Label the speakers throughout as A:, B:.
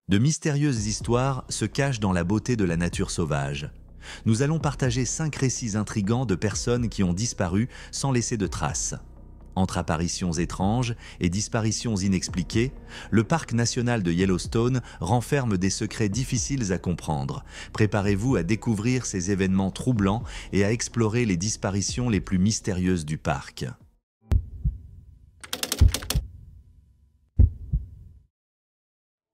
A: De mystérieuses histoires se cachent dans la beauté de la nature sauvage. Nous allons partager 5 récits intrigants de personnes qui ont disparu sans laisser de traces. Entre apparitions étranges et disparitions inexpliquées, le parc national de Yellowstone renferme des secrets difficiles à comprendre. Préparez-vous à découvrir ces événements troublants et à explorer les disparitions les plus mystérieuses du parc.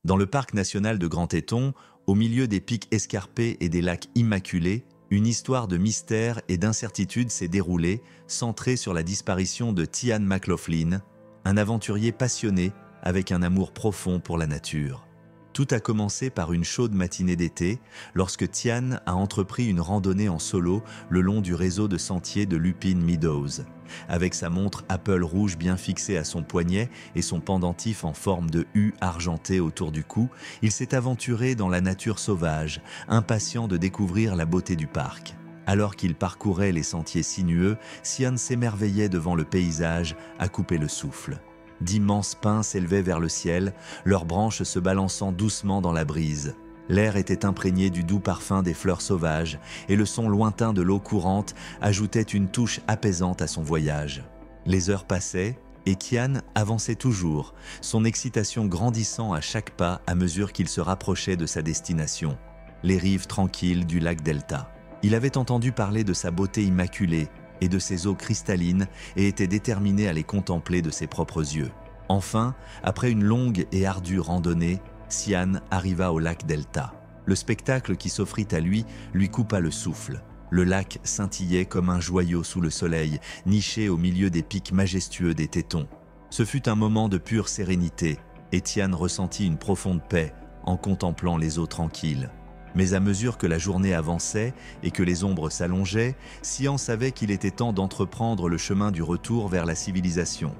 A: Dans le parc national de Grand Teton, au milieu des pics escarpés et des lacs immaculés, une histoire de mystère et d'incertitude s'est déroulée, centrée sur la disparition de Tian McLaughlin, un aventurier passionné avec un amour profond pour la nature. Tout a commencé par une chaude matinée d'été, lorsque Tian a entrepris une randonnée en solo le long du réseau de sentiers de Lupin Meadows. Avec sa montre Apple rouge bien fixée à son poignet et son pendentif en forme de U argenté autour du cou, il s'est aventuré dans la nature sauvage, impatient de découvrir la beauté du parc. Alors qu'il parcourait les sentiers sinueux, Tian s'émerveillait devant le paysage, à couper le souffle. D'immenses pins s'élevaient vers le ciel, leurs branches se balançant doucement dans la brise. L'air était imprégné du doux parfum des fleurs sauvages et le son lointain de l'eau courante ajoutait une touche apaisante à son voyage. Les heures passaient et Tian avançait toujours, son excitation grandissant à chaque pas à mesure qu'il se rapprochait de sa destination, les rives tranquilles du lac Delta. Il avait entendu parler de sa beauté immaculée et de ses eaux cristallines et était déterminé à les contempler de ses propres yeux. Enfin, après une longue et ardue randonnée, Tian arriva au lac Delta. Le spectacle qui s'offrit à lui coupa le souffle. Le lac scintillait comme un joyau sous le soleil, niché au milieu des pics majestueux des Tétons. Ce fut un moment de pure sérénité, et Tian ressentit une profonde paix en contemplant les eaux tranquilles. Mais à mesure que la journée avançait et que les ombres s'allongeaient, Tian savait qu'il était temps d'entreprendre le chemin du retour vers la civilisation.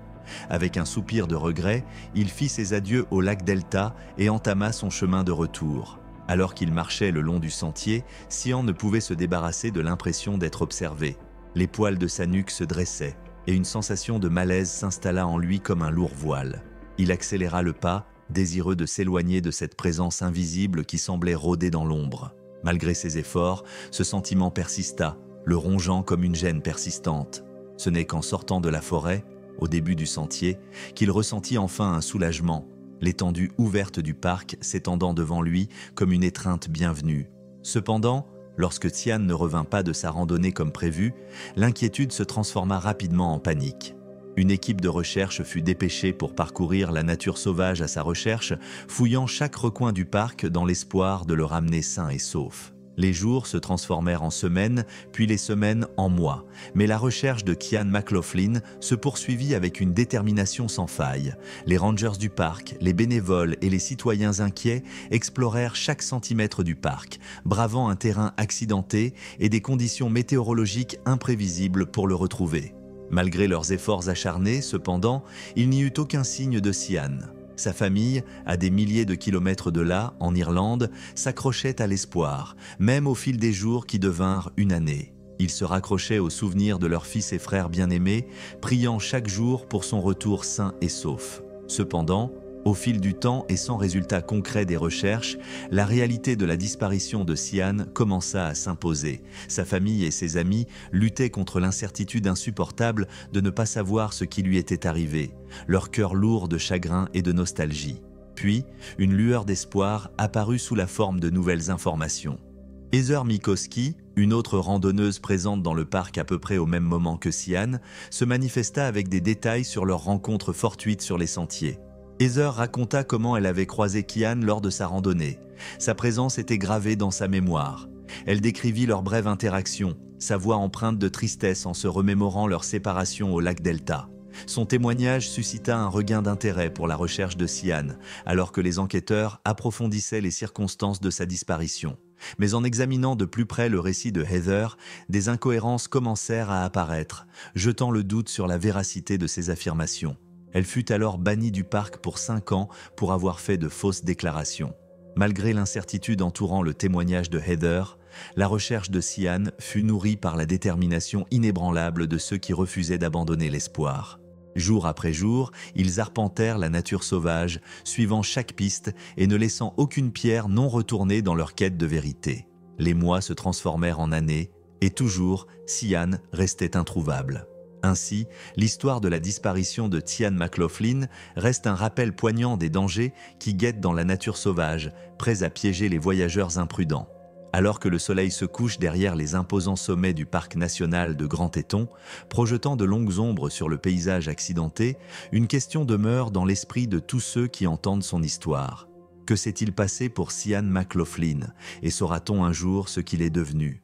A: Avec un soupir de regret, il fit ses adieux au lac Delta et entama son chemin de retour. Alors qu'il marchait le long du sentier, Tian ne pouvait se débarrasser de l'impression d'être observé. Les poils de sa nuque se dressaient et une sensation de malaise s'installa en lui comme un lourd voile. Il accéléra le pas, désireux de s'éloigner de cette présence invisible qui semblait rôder dans l'ombre. Malgré ses efforts, ce sentiment persista, le rongeant comme une gêne persistante. Ce n'est qu'en sortant de la forêt, au début du sentier, qu'il ressentit enfin un soulagement, l'étendue ouverte du parc s'étendant devant lui comme une étreinte bienvenue. Cependant, lorsque Tian ne revint pas de sa randonnée comme prévu, l'inquiétude se transforma rapidement en panique. Une équipe de recherche fut dépêchée pour parcourir la nature sauvage à sa recherche, fouillant chaque recoin du parc dans l'espoir de le ramener sain et sauf. Les jours se transformèrent en semaines, puis les semaines en mois. Mais la recherche de Tian McLaughlin se poursuivit avec une détermination sans faille. Les rangers du parc, les bénévoles et les citoyens inquiets explorèrent chaque centimètre du parc, bravant un terrain accidenté et des conditions météorologiques imprévisibles pour le retrouver. Malgré leurs efforts acharnés, cependant, il n'y eut aucun signe de Tian. Sa famille, à des milliers de kilomètres de là, en Irlande, s'accrochait à l'espoir, même au fil des jours qui devinrent une année. Ils se raccrochaient aux souvenirs de leur fils et frère bien-aimés, priant chaque jour pour son retour sain et sauf. Cependant, au fil du temps et sans résultat concret des recherches, la réalité de la disparition de Tian commença à s'imposer. Sa famille et ses amis luttaient contre l'incertitude insupportable de ne pas savoir ce qui lui était arrivé, leur cœur lourd de chagrin et de nostalgie. Puis, une lueur d'espoir apparut sous la forme de nouvelles informations. Heather Mikoski, une autre randonneuse présente dans le parc à peu près au même moment que Tian, se manifesta avec des détails sur leur rencontre fortuite sur les sentiers. Heather raconta comment elle avait croisé Tian lors de sa randonnée. Sa présence était gravée dans sa mémoire. Elle décrivit leur brève interaction, sa voix empreinte de tristesse en se remémorant leur séparation au lac Delta. Son témoignage suscita un regain d'intérêt pour la recherche de Tian, alors que les enquêteurs approfondissaient les circonstances de sa disparition. Mais en examinant de plus près le récit de Heather, des incohérences commencèrent à apparaître, jetant le doute sur la véracité de ses affirmations. Elle fut alors bannie du parc pour 5 ans pour avoir fait de fausses déclarations. Malgré l'incertitude entourant le témoignage de Heather, la recherche de Tian fut nourrie par la détermination inébranlable de ceux qui refusaient d'abandonner l'espoir. Jour après jour, ils arpentèrent la nature sauvage, suivant chaque piste et ne laissant aucune pierre non retournée dans leur quête de vérité. Les mois se transformèrent en années, et toujours, Cian restait introuvable. Ainsi, l'histoire de la disparition de Cian McLaughlin reste un rappel poignant des dangers qui guettent dans la nature sauvage, prêts à piéger les voyageurs imprudents. Alors que le soleil se couche derrière les imposants sommets du parc national de Grand Teton, projetant de longues ombres sur le paysage accidenté, une question demeure dans l'esprit de tous ceux qui entendent son histoire. Que s'est-il passé pour Cian McLaughlin, et saura-t-on un jour ce qu'il est devenu ?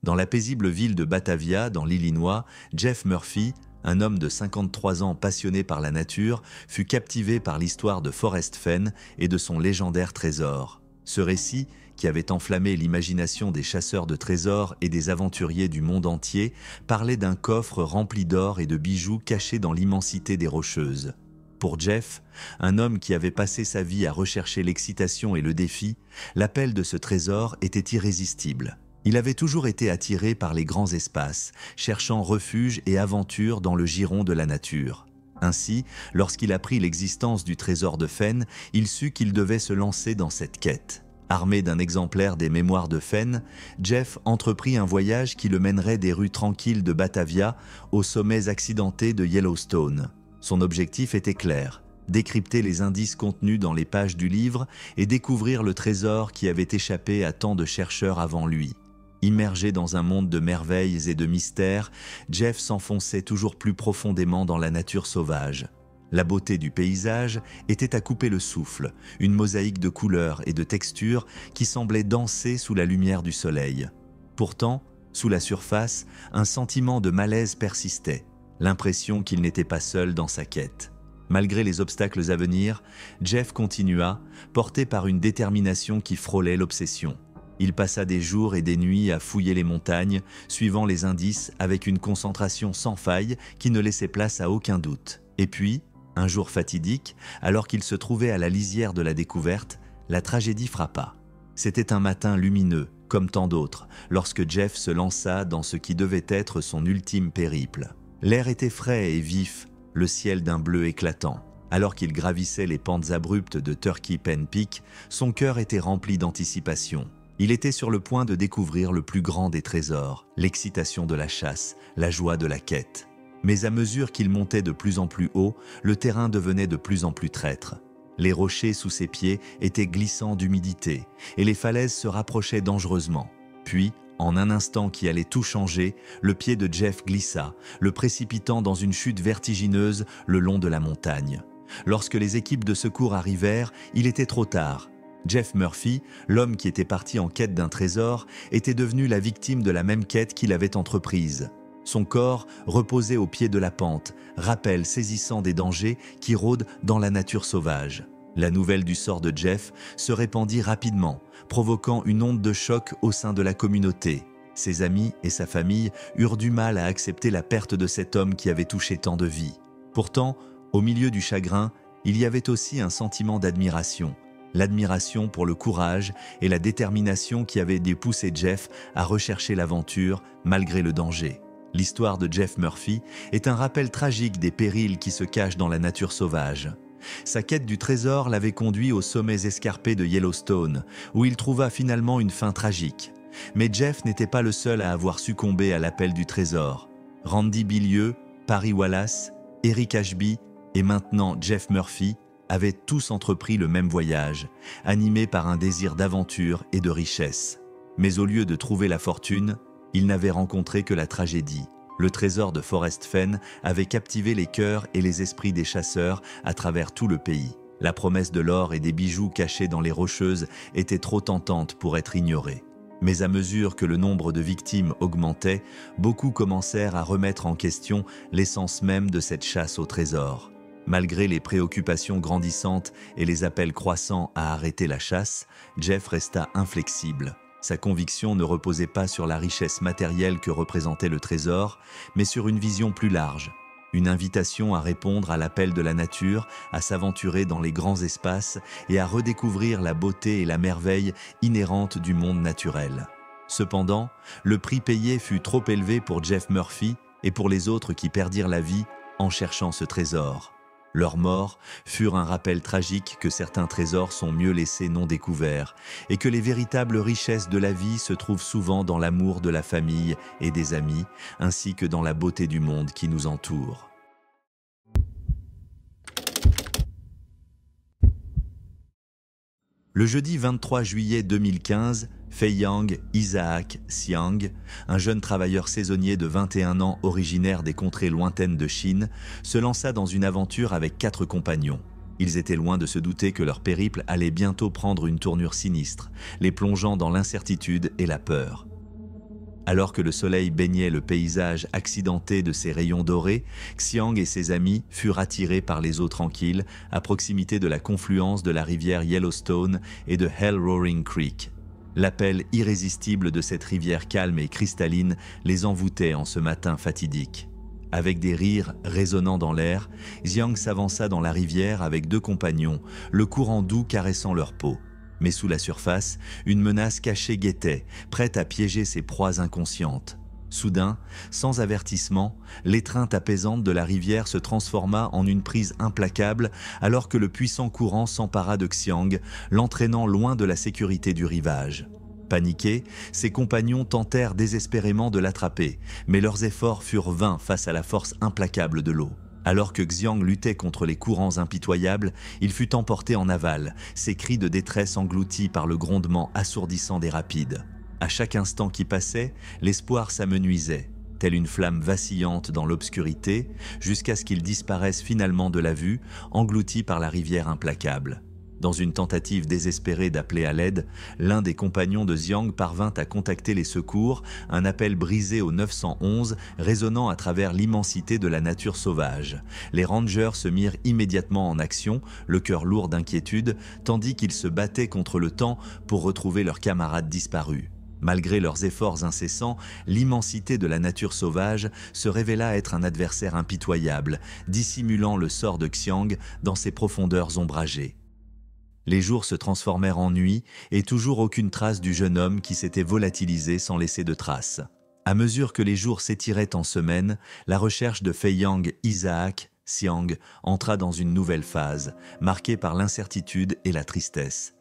A: Dans la paisible ville de Batavia, dans l'Illinois, Jeff Murphy, un homme de 53 ans passionné par la nature, fut captivé par l'histoire de Forrest Fenn et de son légendaire trésor. Ce récit, qui avait enflammé l'imagination des chasseurs de trésors et des aventuriers du monde entier, parlait d'un coffre rempli d'or et de bijoux cachés dans l'immensité des Rocheuses. Pour Jeff, un homme qui avait passé sa vie à rechercher l'excitation et le défi, l'appel de ce trésor était irrésistible. Il avait toujours été attiré par les grands espaces, cherchant refuge et aventure dans le giron de la nature. Ainsi, lorsqu'il apprit l'existence du trésor de Fenn, il sut qu'il devait se lancer dans cette quête. Armé d'un exemplaire des Mémoires de Fenn, Jeff entreprit un voyage qui le mènerait des rues tranquilles de Batavia aux sommets accidentés de Yellowstone. Son objectif était clair: décrypter les indices contenus dans les pages du livre et découvrir le trésor qui avait échappé à tant de chercheurs avant lui. Immergé dans un monde de merveilles et de mystères, Jeff s'enfonçait toujours plus profondément dans la nature sauvage. La beauté du paysage était à couper le souffle, une mosaïque de couleurs et de textures qui semblait danser sous la lumière du soleil. Pourtant, sous la surface, un sentiment de malaise persistait, l'impression qu'il n'était pas seul dans sa quête. Malgré les obstacles à venir, Jeff continua, porté par une détermination qui frôlait l'obsession. Il passa des jours et des nuits à fouiller les montagnes, suivant les indices avec une concentration sans faille qui ne laissait place à aucun doute. Et puis, un jour fatidique, alors qu'il se trouvait à la lisière de la découverte, la tragédie frappa. C'était un matin lumineux, comme tant d'autres, lorsque Jeff se lança dans ce qui devait être son ultime périple. L'air était frais et vif, le ciel d'un bleu éclatant. Alors qu'il gravissait les pentes abruptes de Turkey Pen Peak, son cœur était rempli d'anticipation. Il était sur le point de découvrir le plus grand des trésors, l'excitation de la chasse, la joie de la quête. Mais à mesure qu'il montait de plus en plus haut, le terrain devenait de plus en plus traître. Les rochers sous ses pieds étaient glissants d'humidité, et les falaises se rapprochaient dangereusement. Puis, en un instant qui allait tout changer, le pied de Jeff glissa, le précipitant dans une chute vertigineuse le long de la montagne. Lorsque les équipes de secours arrivèrent, il était trop tard. Jeff Murphy, l'homme qui était parti en quête d'un trésor, était devenu la victime de la même quête qu'il avait entreprise. Son corps reposait au pied de la pente, rappel saisissant des dangers qui rôdent dans la nature sauvage. La nouvelle du sort de Jeff se répandit rapidement, provoquant une onde de choc au sein de la communauté. Ses amis et sa famille eurent du mal à accepter la perte de cet homme qui avait touché tant de vies. Pourtant, au milieu du chagrin, il y avait aussi un sentiment d'admiration. L'admiration pour le courage et la détermination qui avaient poussé Jeff à rechercher l'aventure malgré le danger. L'histoire de Jeff Murphy est un rappel tragique des périls qui se cachent dans la nature sauvage. Sa quête du trésor l'avait conduit aux sommets escarpés de Yellowstone, où il trouva finalement une fin tragique. Mais Jeff n'était pas le seul à avoir succombé à l'appel du trésor. Randy Bilieu, Parry Wallace, Eric Ashby et maintenant Jeff Murphy avaient tous entrepris le même voyage, animés par un désir d'aventure et de richesse. Mais au lieu de trouver la fortune, ils n'avaient rencontré que la tragédie. Le trésor de Forrest Fenn avait captivé les cœurs et les esprits des chasseurs à travers tout le pays. La promesse de l'or et des bijoux cachés dans les Rocheuses était trop tentante pour être ignorée. Mais à mesure que le nombre de victimes augmentait, beaucoup commencèrent à remettre en question l'essence même de cette chasse au trésor. Malgré les préoccupations grandissantes et les appels croissants à arrêter la chasse, Jeff resta inflexible. Sa conviction ne reposait pas sur la richesse matérielle que représentait le trésor, mais sur une vision plus large. Une invitation à répondre à l'appel de la nature, à s'aventurer dans les grands espaces et à redécouvrir la beauté et la merveille inhérentes du monde naturel. Cependant, le prix payé fut trop élevé pour Jeff Murphy et pour les autres qui perdirent la vie en cherchant ce trésor. Leurs morts furent un rappel tragique que certains trésors sont mieux laissés non découverts et que les véritables richesses de la vie se trouvent souvent dans l'amour de la famille et des amis, ainsi que dans la beauté du monde qui nous entoure. Le jeudi 23 juillet 2015, Feiyang Isaac Xiang, un jeune travailleur saisonnier de 21 ans originaire des contrées lointaines de Chine, se lança dans une aventure avec 4 compagnons. Ils étaient loin de se douter que leur périple allait bientôt prendre une tournure sinistre, les plongeant dans l'incertitude et la peur. Alors que le soleil baignait le paysage accidenté de ses rayons dorés, Xiang et ses amis furent attirés par les eaux tranquilles à proximité de la confluence de la rivière Yellowstone et de Hell Roaring Creek. L'appel irrésistible de cette rivière calme et cristalline les envoûtait en ce matin fatidique. Avec des rires résonnant dans l'air, Xiang s'avança dans la rivière avec 2 compagnons, le courant doux caressant leur peau. Mais sous la surface, une menace cachée guettait, prête à piéger ses proies inconscientes. Soudain, sans avertissement, l'étreinte apaisante de la rivière se transforma en une prise implacable alors que le puissant courant s'empara de Xiang, l'entraînant loin de la sécurité du rivage. Paniqués, ses compagnons tentèrent désespérément de l'attraper, mais leurs efforts furent vains face à la force implacable de l'eau. Alors que Xiang luttait contre les courants impitoyables, il fut emporté en aval, ses cris de détresse engloutis par le grondement assourdissant des rapides. À chaque instant qui passait, l'espoir s'amenuisait, telle une flamme vacillante dans l'obscurité, jusqu'à ce qu'il disparaisse finalement de la vue, englouti par la rivière implacable. Dans une tentative désespérée d'appeler à l'aide, l'un des compagnons de Xiang parvint à contacter les secours, un appel brisé au 911 résonnant à travers l'immensité de la nature sauvage. Les rangers se mirent immédiatement en action, le cœur lourd d'inquiétude, tandis qu'ils se battaient contre le temps pour retrouver leurs camarades disparus. Malgré leurs efforts incessants, l'immensité de la nature sauvage se révéla être un adversaire impitoyable, dissimulant le sort de Xiang dans ses profondeurs ombragées. Les jours se transformèrent en nuit et toujours aucune trace du jeune homme qui s'était volatilisé sans laisser de traces. À mesure que les jours s'étiraient en semaines, la recherche de Feiyang Isaac Xiang entra dans une nouvelle phase, marquée par l'incertitude et la tristesse.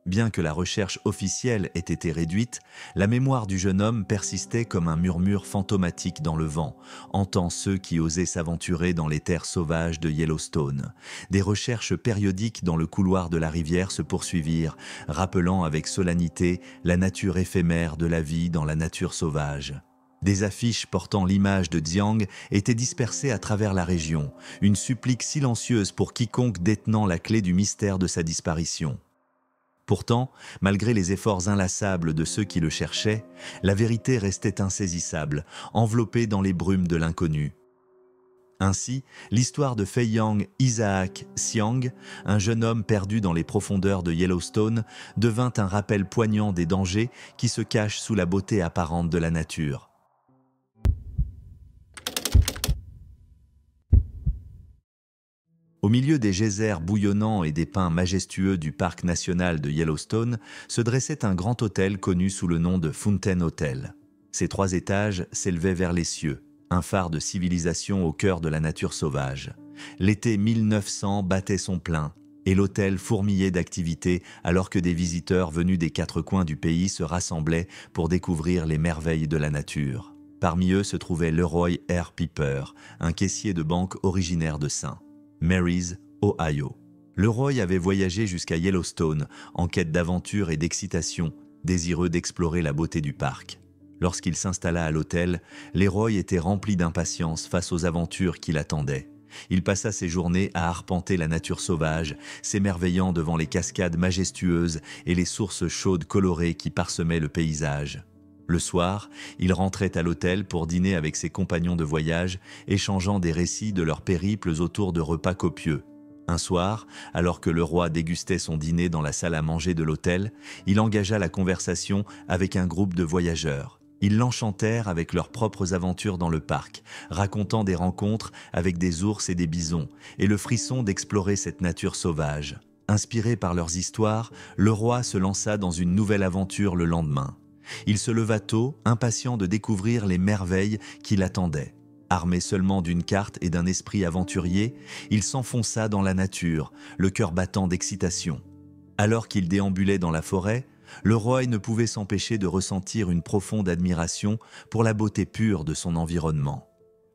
A: Bien que la recherche officielle ait été réduite, la mémoire du jeune homme persistait comme un murmure fantomatique dans le vent, hantant ceux qui osaient s'aventurer dans les terres sauvages de Yellowstone. Des recherches périodiques dans le couloir de la rivière se poursuivirent, rappelant avec solennité la nature éphémère de la vie dans la nature sauvage. Des affiches portant l'image de Xiang étaient dispersées à travers la région, une supplique silencieuse pour quiconque détenant la clé du mystère de sa disparition. Pourtant, malgré les efforts inlassables de ceux qui le cherchaient, la vérité restait insaisissable, enveloppée dans les brumes de l'inconnu. Ainsi, l'histoire de Feiyang Isaac Xiang, un jeune homme perdu dans les profondeurs de Yellowstone, devint un rappel poignant des dangers qui se cachent sous la beauté apparente de la nature. Au milieu des geysers bouillonnants et des pins majestueux du parc national de Yellowstone se dressait un grand hôtel connu sous le nom de Fountain Hotel. Ses 3 étages s'élevaient vers les cieux, un phare de civilisation au cœur de la nature sauvage. L'été 1900 battait son plein et l'hôtel fourmillait d'activités alors que des visiteurs venus des 4 coins du pays se rassemblaient pour découvrir les merveilles de la nature. Parmi eux se trouvait Leroy R. Piper, un caissier de banque originaire de St. Mary's, Ohio. Leroy avait voyagé jusqu'à Yellowstone en quête d'aventure et d'excitation, désireux d'explorer la beauté du parc. Lorsqu'il s'installa à l'hôtel, Leroy était rempli d'impatience face aux aventures qui l'attendaient. Il passa ses journées à arpenter la nature sauvage, s'émerveillant devant les cascades majestueuses et les sources chaudes colorées qui parsemaient le paysage. Le soir, il rentrait à l'hôtel pour dîner avec ses compagnons de voyage, échangeant des récits de leurs périples autour de repas copieux. Un soir, alors que le roi dégustait son dîner dans la salle à manger de l'hôtel, il engagea la conversation avec un groupe de voyageurs. Ils l'enchantèrent avec leurs propres aventures dans le parc, racontant des rencontres avec des ours et des bisons, et le frisson d'explorer cette nature sauvage. Inspiré par leurs histoires, le roi se lança dans une nouvelle aventure le lendemain. Il se leva tôt, impatient de découvrir les merveilles qui l'attendaient. Armé seulement d'une carte et d'un esprit aventurier, il s'enfonça dans la nature, le cœur battant d'excitation. Alors qu'il déambulait dans la forêt, le roi ne pouvait s'empêcher de ressentir une profonde admiration pour la beauté pure de son environnement.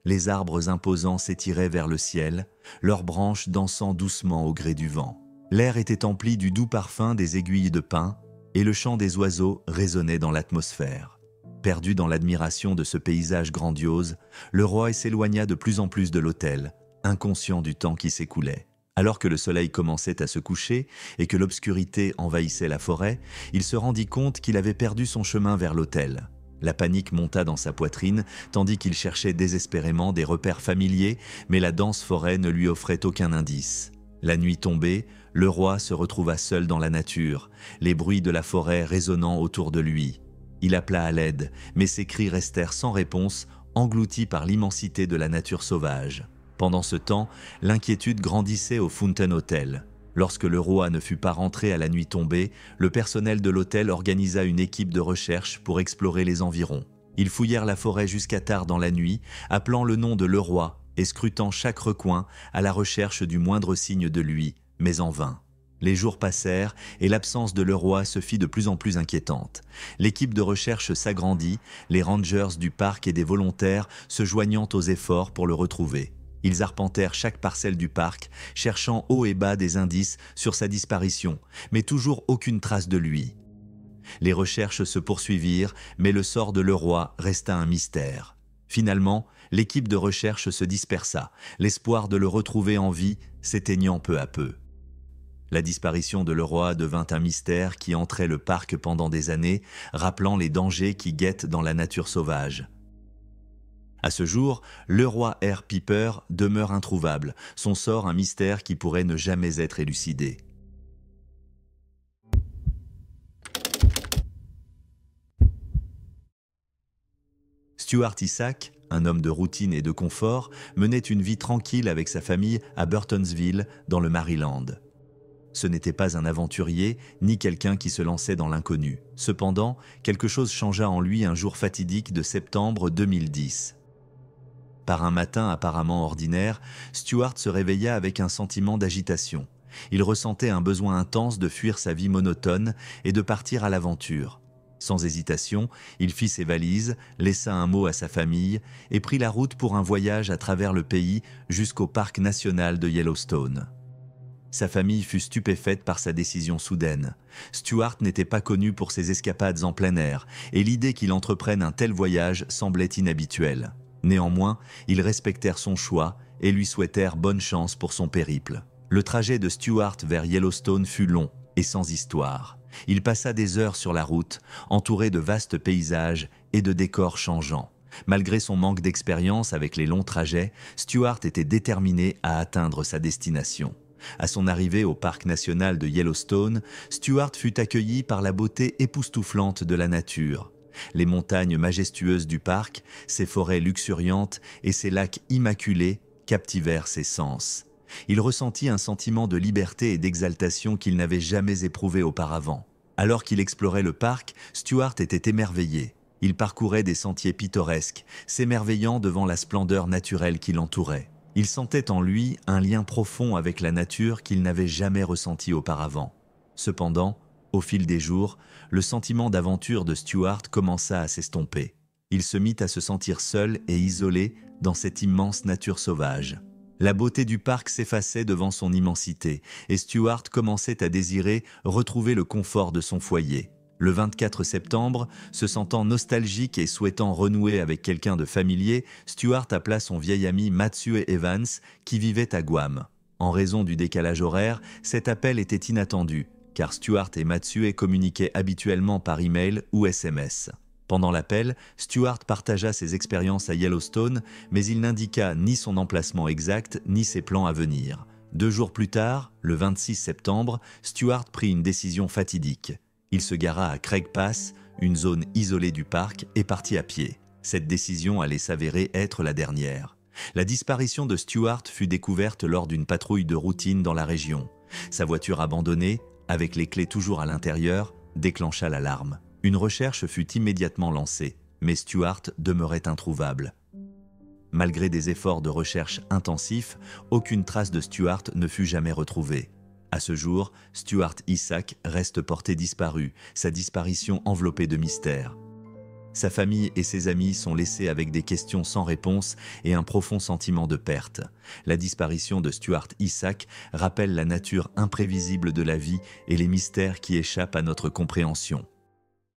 A: Les arbres imposants s'étiraient vers le ciel, leurs branches dansant doucement au gré du vent. L'air était empli du doux parfum des aiguilles de pin et le chant des oiseaux résonnait dans l'atmosphère. Perdu dans l'admiration de ce paysage grandiose, le roi s'éloigna de plus en plus de l'autel, inconscient du temps qui s'écoulait. Alors que le soleil commençait à se coucher et que l'obscurité envahissait la forêt, il se rendit compte qu'il avait perdu son chemin vers l'autel. La panique monta dans sa poitrine, tandis qu'il cherchait désespérément des repères familiers, mais la dense forêt ne lui offrait aucun indice. La nuit tombée, le roi se retrouva seul dans la nature, les bruits de la forêt résonnant autour de lui. Il appela à l'aide, mais ses cris restèrent sans réponse, engloutis par l'immensité de la nature sauvage. Pendant ce temps, l'inquiétude grandissait au Fountain Hotel. Lorsque le roi ne fut pas rentré à la nuit tombée, le personnel de l'hôtel organisa une équipe de recherche pour explorer les environs. Ils fouillèrent la forêt jusqu'à tard dans la nuit, appelant le nom de le roi et scrutant chaque recoin à la recherche du moindre signe de lui, mais en vain. Les jours passèrent et l'absence de le roi se fit de plus en plus inquiétante. L'équipe de recherche s'agrandit, les rangers du parc et des volontaires se joignant aux efforts pour le retrouver. Ils arpentèrent chaque parcelle du parc, cherchant haut et bas des indices sur sa disparition, mais toujours aucune trace de lui. Les recherches se poursuivirent, mais le sort de le roi resta un mystère. Finalement, l'équipe de recherche se dispersa, l'espoir de le retrouver en vie s'éteignant peu à peu. La disparition de le roi devint un mystère qui entrait le parc pendant des années, rappelant les dangers qui guettent dans la nature sauvage. À ce jour, le roi Air Piper demeure introuvable, son sort un mystère qui pourrait ne jamais être élucidé. Stuart Isaac, un homme de routine et de confort, menait une vie tranquille avec sa famille à Burtonsville, dans le Maryland. Ce n'était pas un aventurier, ni quelqu'un qui se lançait dans l'inconnu. Cependant, quelque chose changea en lui un jour fatidique de septembre 2010. Par un matin apparemment ordinaire, Stuart se réveilla avec un sentiment d'agitation. Il ressentait un besoin intense de fuir sa vie monotone et de partir à l'aventure. Sans hésitation, il fit ses valises, laissa un mot à sa famille et prit la route pour un voyage à travers le pays jusqu'au parc national de Yellowstone. Sa famille fut stupéfaite par sa décision soudaine. Stuart n'était pas connu pour ses escapades en plein air, et l'idée qu'il entreprenne un tel voyage semblait inhabituelle. Néanmoins, ils respectèrent son choix et lui souhaitèrent bonne chance pour son périple. Le trajet de Stuart vers Yellowstone fut long et sans histoire. Il passa des heures sur la route, entouré de vastes paysages et de décors changeants. Malgré son manque d'expérience avec les longs trajets, Stuart était déterminé à atteindre sa destination. À son arrivée au parc national de Yellowstone, Stuart fut accueilli par la beauté époustouflante de la nature. Les montagnes majestueuses du parc, ses forêts luxuriantes et ses lacs immaculés captivèrent ses sens. Il ressentit un sentiment de liberté et d'exaltation qu'il n'avait jamais éprouvé auparavant. Alors qu'il explorait le parc, Stuart était émerveillé. Il parcourait des sentiers pittoresques, s'émerveillant devant la splendeur naturelle qui l'entourait. Il sentait en lui un lien profond avec la nature qu'il n'avait jamais ressenti auparavant. Cependant, au fil des jours, le sentiment d'aventure de Stuart commença à s'estomper. Il se mit à se sentir seul et isolé dans cette immense nature sauvage. La beauté du parc s'effaçait devant son immensité et Stuart commençait à désirer retrouver le confort de son foyer. Le 24 septembre, se sentant nostalgique et souhaitant renouer avec quelqu'un de familier, Stuart appela son vieil ami Matthew Evans, qui vivait à Guam. En raison du décalage horaire, cet appel était inattendu, car Stuart et Matthew communiquaient habituellement par email ou SMS. Pendant l'appel, Stuart partagea ses expériences à Yellowstone, mais il n'indiqua ni son emplacement exact, ni ses plans à venir. 2 jours plus tard, le 26 septembre, Stuart prit une décision fatidique. Il se gara à Craig Pass, une zone isolée du parc, et partit à pied. Cette décision allait s'avérer être la dernière. La disparition de Stuart fut découverte lors d'une patrouille de routine dans la région. Sa voiture abandonnée, avec les clés toujours à l'intérieur, déclencha l'alarme. Une recherche fut immédiatement lancée, mais Stuart demeurait introuvable. Malgré des efforts de recherche intensifs, aucune trace de Stuart ne fut jamais retrouvée. À ce jour, Stuart Isaac reste porté disparu, sa disparition enveloppée de mystère. Sa famille et ses amis sont laissés avec des questions sans réponse et un profond sentiment de perte. La disparition de Stuart Isaac rappelle la nature imprévisible de la vie et les mystères qui échappent à notre compréhension.